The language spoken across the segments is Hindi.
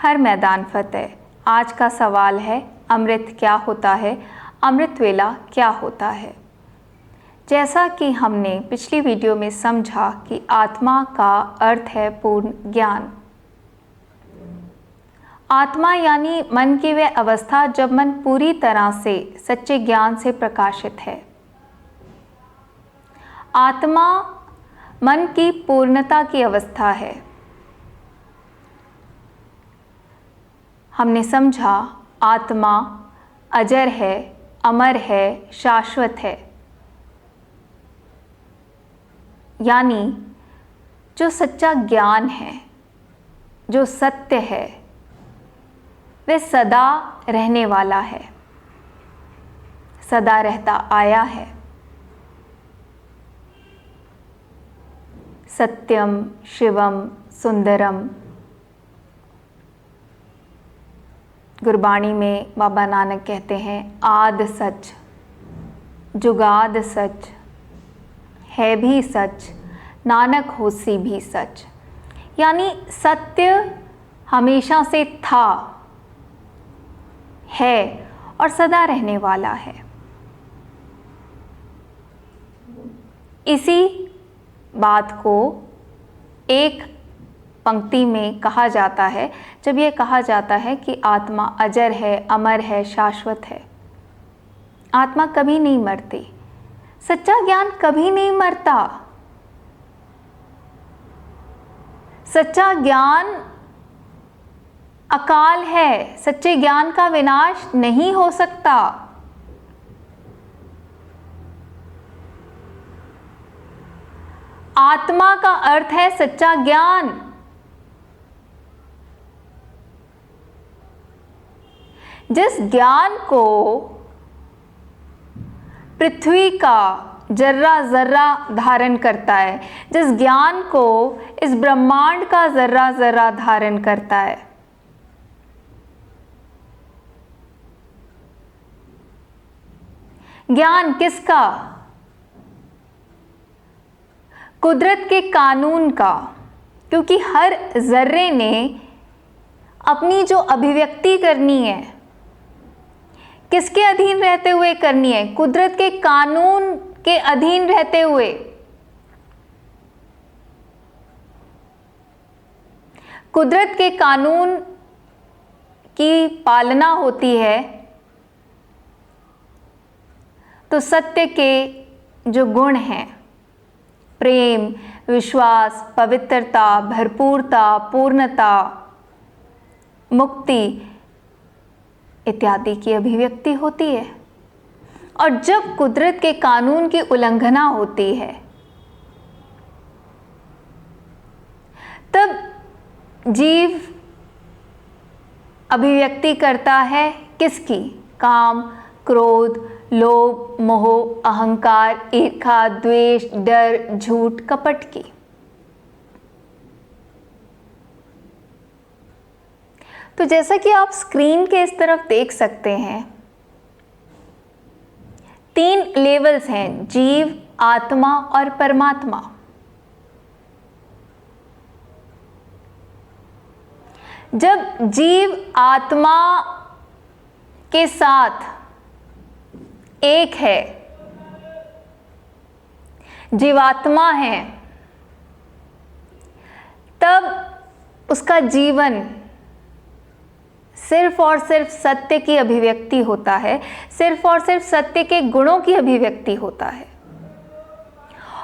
हर मैदान फतेह। आज का सवाल है, अमृत क्या होता है, अमृत वेला क्या होता है। जैसा कि हमने पिछली वीडियो में समझा कि आत्मा का अर्थ है पूर्ण ज्ञान। आत्मा यानी मन की वह अवस्था जब मन पूरी तरह से सच्चे ज्ञान से प्रकाशित है। आत्मा मन की पूर्णता की अवस्था है। हमने समझा आत्मा अजर है, अमर है, शाश्वत है। यानी जो सच्चा ज्ञान है, जो सत्य है, वह सदा रहने वाला है, सदा रहता आया है। सत्यम शिवम सुंदरम। गुरबाणी में बाबा नानक कहते हैं, आद सच, जुगाद सच, है भी सच, नानक होसी भी सच। यानी सत्य हमेशा से था, है और सदा रहने वाला है। इसी बात को एक पंक्ति में कहा जाता है, जब ये कहा जाता है कि आत्मा अजर है, अमर है, शाश्वत है। आत्मा कभी नहीं मरती, सच्चा ज्ञान कभी नहीं मरता। सच्चा ज्ञान अकाल है, सच्चे ज्ञान का विनाश नहीं हो सकता। आत्मा का अर्थ है सच्चा ज्ञान। जिस ज्ञान को पृथ्वी का जर्रा जर्रा धारण करता है, जिस ज्ञान को इस ब्रह्मांड का जर्रा जर्रा धारण करता है, ज्ञान किसका? कुदरत के कानून का। क्योंकि हर जर्रे ने अपनी जो अभिव्यक्ति करनी है, किसके अधीन रहते हुए करनी है? कुदरत के कानून के अधीन रहते हुए। कुदरत के कानून की पालना होती है तो सत्य के जो गुण हैं, प्रेम, विश्वास, पवित्रता, भरपूरता, पूर्णता, मुक्ति इत्यादि की अभिव्यक्ति होती है। और जब कुदरत के कानून की उल्लंघना होती है, तब जीव अभिव्यक्ति करता है किसकी? काम, क्रोध, लोभ, मोह, अहंकार, ईर्ष्या, द्वेष, डर, झूठ, कपट की। तो जैसा कि आप स्क्रीन के इस तरफ देख सकते हैं, 3 लेवल्स हैं, जीव, आत्मा और परमात्मा। जब जीव आत्मा के साथ एक है, जीवात्मा है, तब उसका जीवन सिर्फ और सिर्फ सत्य की अभिव्यक्ति होता है, सिर्फ और सिर्फ सत्य के गुणों की अभिव्यक्ति होता है।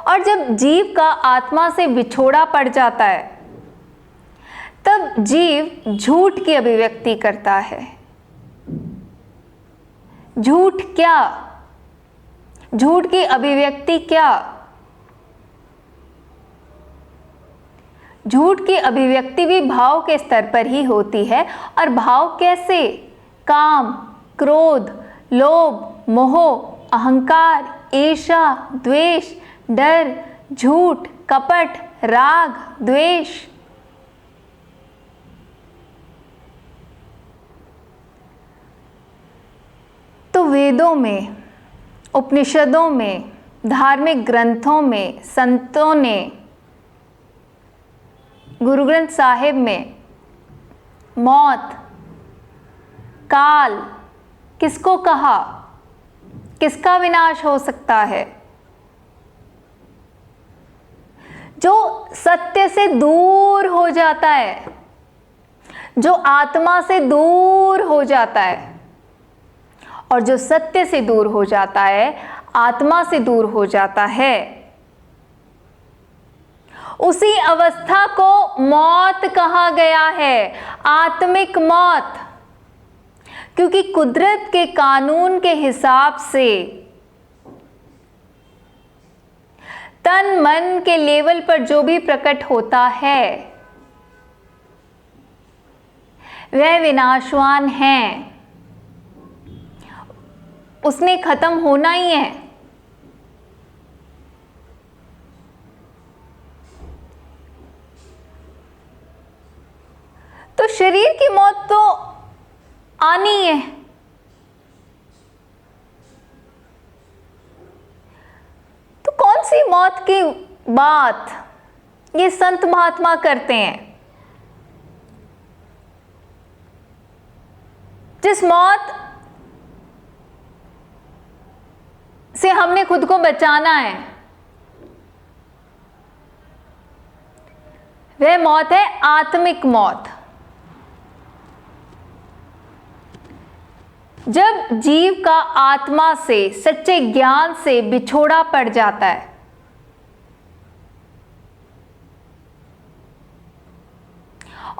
और जब जीव का आत्मा से विछोड़ा पड़ जाता है, तब जीव झूठ की अभिव्यक्ति करता है। झूठ क्या? झूठ की अभिव्यक्ति क्या? झूठ की अभिव्यक्ति भी भाव के स्तर पर ही होती है। और भाव कैसे? काम, क्रोध, लोभ, मोह, अहंकार, ईर्ष्या, द्वेष, डर, झूठ, कपट, राग, द्वेष। तो वेदों में, उपनिषदों में, धार्मिक ग्रंथों में, संतों ने, गुरु ग्रंथ साहिब में मौत, काल किसको कहा, किसका विनाश हो सकता है? जो सत्य से दूर हो जाता है, जो आत्मा से दूर हो जाता है, और जो सत्य से दूर हो जाता है, आत्मा से दूर हो जाता है, उसी अवस्था को मौत कहा गया है, आत्मिक मौत। क्योंकि कुदरत के कानून के हिसाब से तन मन के लेवल पर जो भी प्रकट होता है वह विनाशवान है, उसने खत्म होना ही है। तो शरीर की मौत तो आनी है, तो कौन सी मौत की बात ये संत महात्मा करते हैं? जिस मौत से हमने खुद को बचाना है वह मौत है आत्मिक मौत। जब जीव का आत्मा से, सच्चे ज्ञान से बिछोड़ा पड़ जाता है,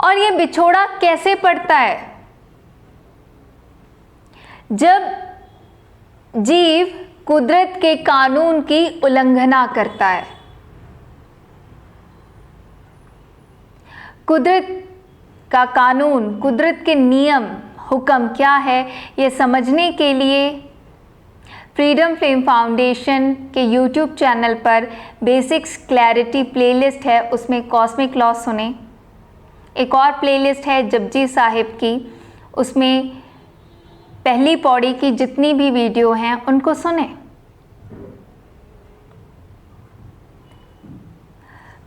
और यह बिछोड़ा कैसे पड़ता है? जब जीव कुदरत के कानून की उल्लंघना करता है। कुदरत का कानून, कुदरत के नियम, हुक्म क्या है, ये समझने के लिए फ्रीडम फ्लेम फाउंडेशन के यूट्यूब चैनल पर बेसिक्स क्लैरिटी प्लेलिस्ट है, उसमें कॉस्मिक लॉ सुने। एक और प्लेलिस्ट है जपजी साहिब की, उसमें पहली पौड़ी की जितनी भी वीडियो हैं उनको सुने।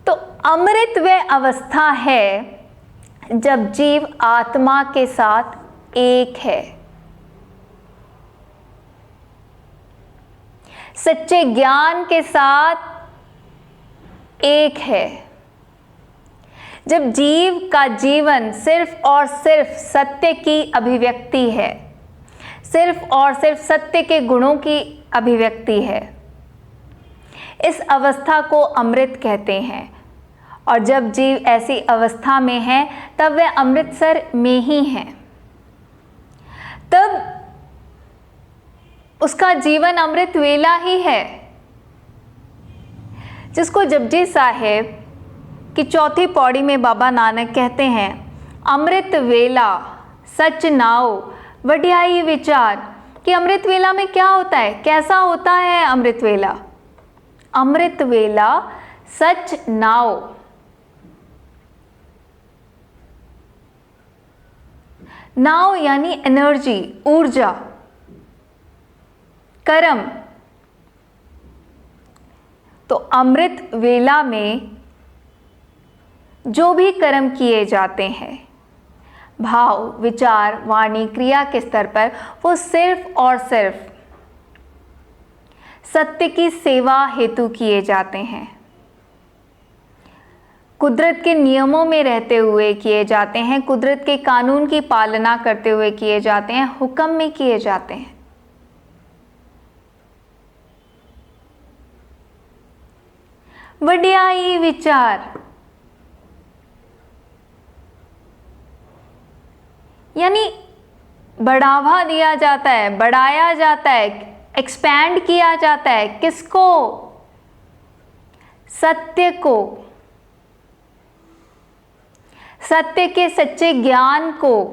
तो अमृत वह अवस्था है जब जीव आत्मा के साथ एक है, सच्चे ज्ञान के साथ एक है। जब जीव का जीवन सिर्फ और सिर्फ सत्य की अभिव्यक्ति है, सिर्फ और सिर्फ सत्य के गुणों की अभिव्यक्ति है, इस अवस्था को अमृत कहते हैं। और जब जीव ऐसी अवस्था में है तब वह अमृतसर में ही है, तब उसका जीवन अमृत वेला ही है, जिसको जपजी साहिब की चौथी पौड़ी में बाबा नानक कहते हैं, अमृत वेला सच नाओ वड्याई विचार। कि अमृत वेला में क्या होता है, कैसा होता है अमृत वेला? अमृत वेला सच नाओ। नाव यानी एनर्जी, ऊर्जा, कर्म। तो अमृत वेला में जो भी कर्म किए जाते हैं, भाव, विचार, वाणी, क्रिया के स्तर पर, वो सिर्फ और सिर्फ सत्य की सेवा हेतु किए जाते हैं, कुदरत के नियमों में रहते हुए किए जाते हैं, कुदरत के कानून की पालना करते हुए किए जाते हैं, हुक्म में किए जाते हैं। वड्याई विचार यानी बढ़ावा दिया जाता है, बढ़ाया जाता है, एक्सपैंड किया जाता है। किसको? सत्य को, सत्य के सच्चे ज्ञान को।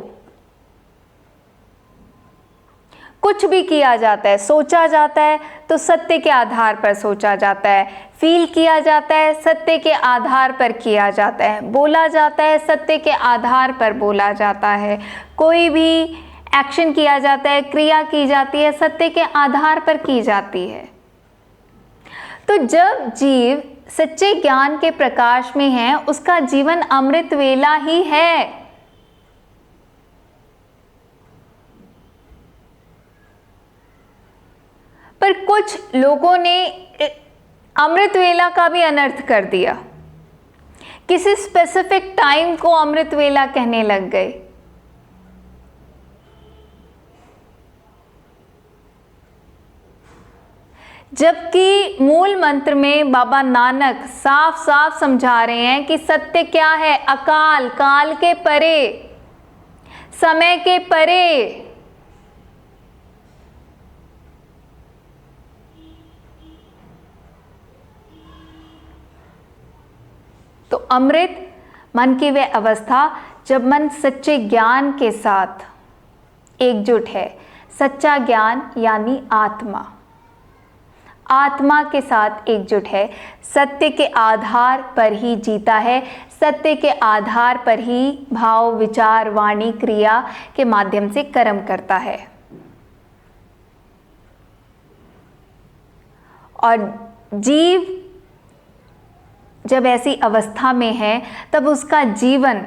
कुछ भी किया जाता है, सोचा जाता है तो सत्य के आधार पर सोचा जाता है, फील किया जाता है सत्य के आधार पर किया जाता है, बोला जाता है सत्य के आधार पर बोला जाता है, कोई भी एक्शन किया जाता है, क्रिया की जाती है, सत्य के आधार पर की जाती है। तो जब जीव सच्चे ज्ञान के प्रकाश में है, उसका जीवन अमृत वेला ही है। कुछ लोगों ने अमृत वेला का भी अनर्थ कर दिया, किसी स्पेसिफिक टाइम को अमृत वेला कहने लग गए। जबकि मूल मंत्र में बाबा नानक साफ साफ समझा रहे हैं कि सत्य क्या है, अकाल, काल के परे, समय के परे। तो अमृत मन की वह अवस्था जब मन सच्चे ज्ञान के साथ एकजुट है। सच्चा ज्ञान यानी आत्मा, आत्मा के साथ एकजुट है, सत्य के आधार पर ही जीता है, सत्य के आधार पर ही भाव, विचार, वाणी, क्रिया के माध्यम से कर्म करता है। और जीव जब ऐसी अवस्था में है तब उसका जीवन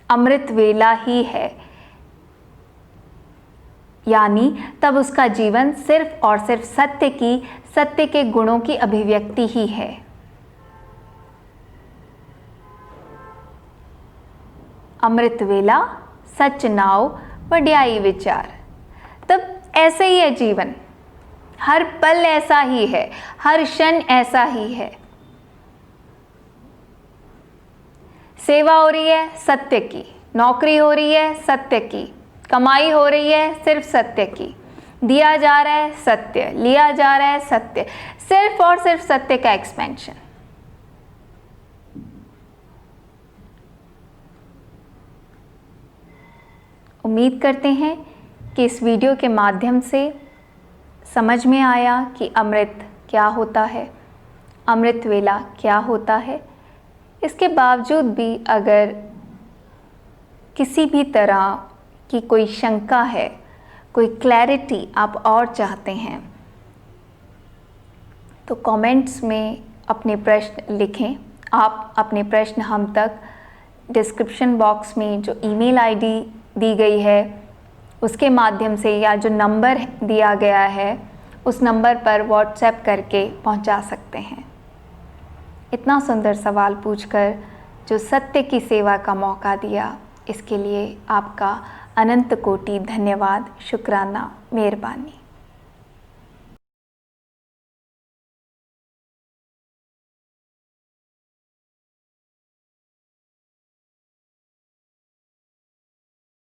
अमृत वेला ही है, यानी तब उसका जीवन सिर्फ और सिर्फ सत्य के गुणों की अभिव्यक्ति ही है। अमृत वेला सच नाव वड्याई विचार। तब ऐसे ही है जीवन, हर पल ऐसा ही है, हर क्षण ऐसा ही है। सेवा हो रही है सत्य की, नौकरी हो रही है सत्य की, कमाई हो रही है सिर्फ सत्य की, दिया जा रहा है सत्य, लिया जा रहा है सत्य, सिर्फ और सिर्फ सत्य का एक्सपेंशन। उम्मीद करते हैं कि इस वीडियो के माध्यम से समझ में आया कि अमृत क्या होता है, अमृत वेला क्या होता है। इसके बावजूद भी अगर किसी भी तरह की कोई शंका है, कोई क्लैरिटी आप और चाहते हैं, तो कमेंट्स में अपने प्रश्न लिखें। आप अपने प्रश्न हम तक डिस्क्रिप्शन बॉक्स में जो ईमेल आईडी दी गई है उसके माध्यम से, या जो नंबर दिया गया है उस नंबर पर व्हाट्सएप करके पहुंचा सकते हैं। इतना सुंदर सवाल पूछकर जो सत्य की सेवा का मौका दिया, इसके लिए आपका अनंत कोटि धन्यवाद, शुक्राना, मेहरबानी।